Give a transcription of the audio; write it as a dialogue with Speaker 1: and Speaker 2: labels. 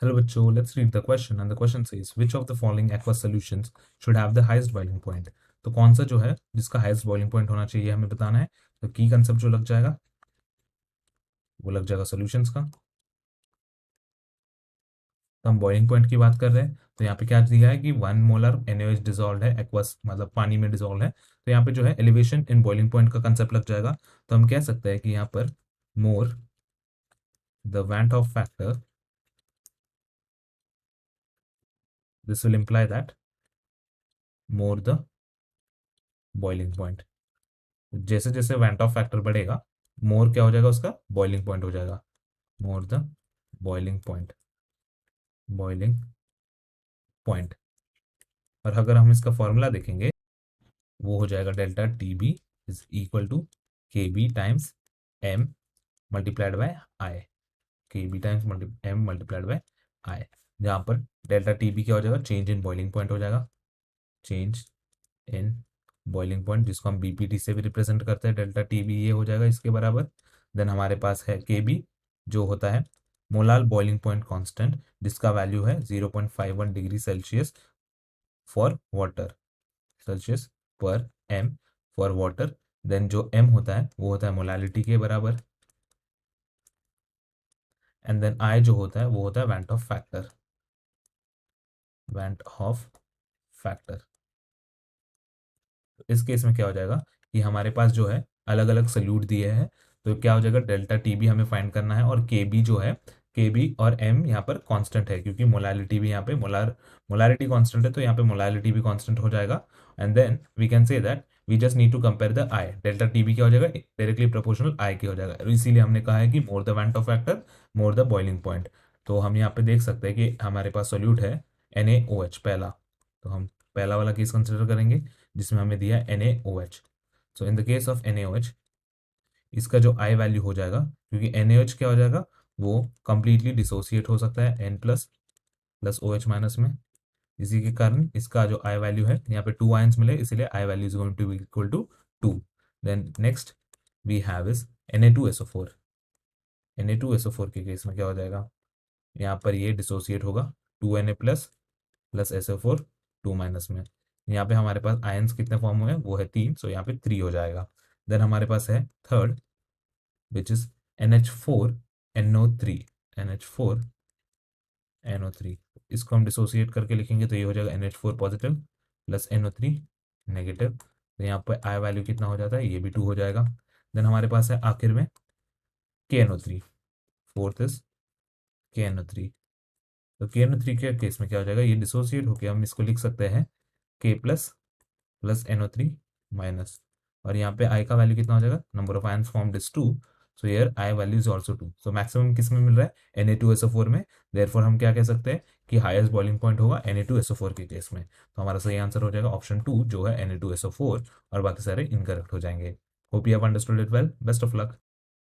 Speaker 1: Hello, बच्चों. Let's read the question. And the question says, which of the following aqueous solutions should have the highest boiling point? तो कौन सा जो है जिसका हाईएस्ट बॉइलिंग पॉइंट होना चाहिए हमें बताना है. तो की कंसेप्ट जो लग जाएगा वो लग जाएगा सॉल्यूशंस का. तो हम बॉइलिंग पॉइंट की बात कर रहे हैं. तो यहाँ पे क्या दिया है कि 1 मोलर NaOH डिजोल्व है, एक्वस मतलब पानी में डिजोल्व है. तो यहाँ पे जो है एलिवेशन इन बॉइलिंग पॉइंट का कंसेप्ट लग जाएगा. तो हम कह सकते हैं कि यहाँ पर more the वैंट Hoff factor, this will imply that more the boiling point. जैसे जैसे वैंट ऑफ फैक्टर बढ़ेगा मोर क्या हो जाएगा, उसका बॉइलिंग पॉइंट हो जाएगा. More the boiling point, boiling point. और अगर हम इसका फॉर्मूला देखेंगे वो हो जाएगा delta T B is equal to K B times M multiplied by I. K B times M multiplied by I. जहाँ पर डेल्टा टी बी क्या हो जाएगा, चेंज इन बॉइलिंग पॉइंट हो जाएगा. चेंज इन बॉइलिंग पॉइंट जिसको हम BPT से भी रिप्रेजेंट करते हैं. डेल्टा टी बी ये हो जाएगा इसके बराबर. देन हमारे पास है के बी जो होता है मोलार बॉइलिंग पॉइंट कांस्टेंट जिसका वैल्यू है 0.51 degree Celsius for water, Celsius पर एम फॉर वाटर. देन जो एम होता है वो होता है मोलालिटी के बराबर. एंड देन आई जो होता है वो होता है van't Hoff factor, van't Hoff factor. इस केस में क्या हो जाएगा कि हमारे पास जो है अलग अलग सल्यूट दिए हैं. तो क्या हो जाएगा, डेल्टा टी बी हमें फाइंड करना है और के बी जो है के बी और एम यहाँ पर कांस्टेंट है क्योंकि मोलालिटी भी यहाँ पे मोलारिटी कांस्टेंट है तो यहाँ पे मोलालिटी भी कांस्टेंट हो जाएगा. And then we can say that we just need to compare the I. Delta T B क्या हो जाएगा, डायरेक्टली प्रोपोर्शनल आई के हो जाएगा. इसीलिए हमने कहा है कि more the वैंट Hoff factor more the boiling point. तो हम यहाँ पे देख सकते हैं कि हमारे पास सोल्यूट है NaOH पहला. तो हम पहला वाला केस कंसिडर करेंगे जिसमें हमें दिया NaOH. So in the case of NaOH इसका जो आई वैल्यू हो जाएगा क्योंकि NaOH क्या हो जाएगा वो कंप्लीटली डिसोसिएट हो सकता है N plus plus OH minus में. इसी के कारण इसका जो आई वैल्यू है यहाँ पे 2 आयंस मिले इसलिए I value is going to be equal to 2. Then next we have is Na2SO4. Na2SO4 के केस में क्या हो जाएगा, यहाँ पर ये डिसोसिएट होगा 2Na plus plus SO4 2 minus में. यहाँ पे हमारे पास आयंस कितने फॉर्म हुए हैं वो है 3, सो यहाँ पे 3 हो जाएगा. देन हमारे पास है third which is NH4NO3. NH4NO3 इसको हम डिसोसिएट करके लिखेंगे तो ये हो जाएगा NH4 positive plus NO3 negative. तो यहाँ पर आई वैल्यू कितना हो जाता है, ये भी 2 हो जाएगा. देन हमारे पास है आखिर में KNO3. Fourth is KNO3. तो KNO3 के केस में क्या हो जाएगा, ये डिसोसिएट होकर हम इसको लिख सकते हैं K plus plus NO3 minus. और यहाँ पे आई का वैल्यू कितना हो जाएगा, number of ions formed is 2, so here I value is also 2. So maximum किस में मिल रहा है, Na2SO4 में. देयरफॉर हम क्या कह सकते हैं कि हाईएस्ट बॉइलिंग पॉइंट होगा Na2SO4 के केस में. तो हमारा सही आंसर हो जाएगा ऑप्शन 2 जो है Na2SO4 और बाकी सारे इनकरेक्ट हो जाएंगे. Hope you have understood it well. Best of luck.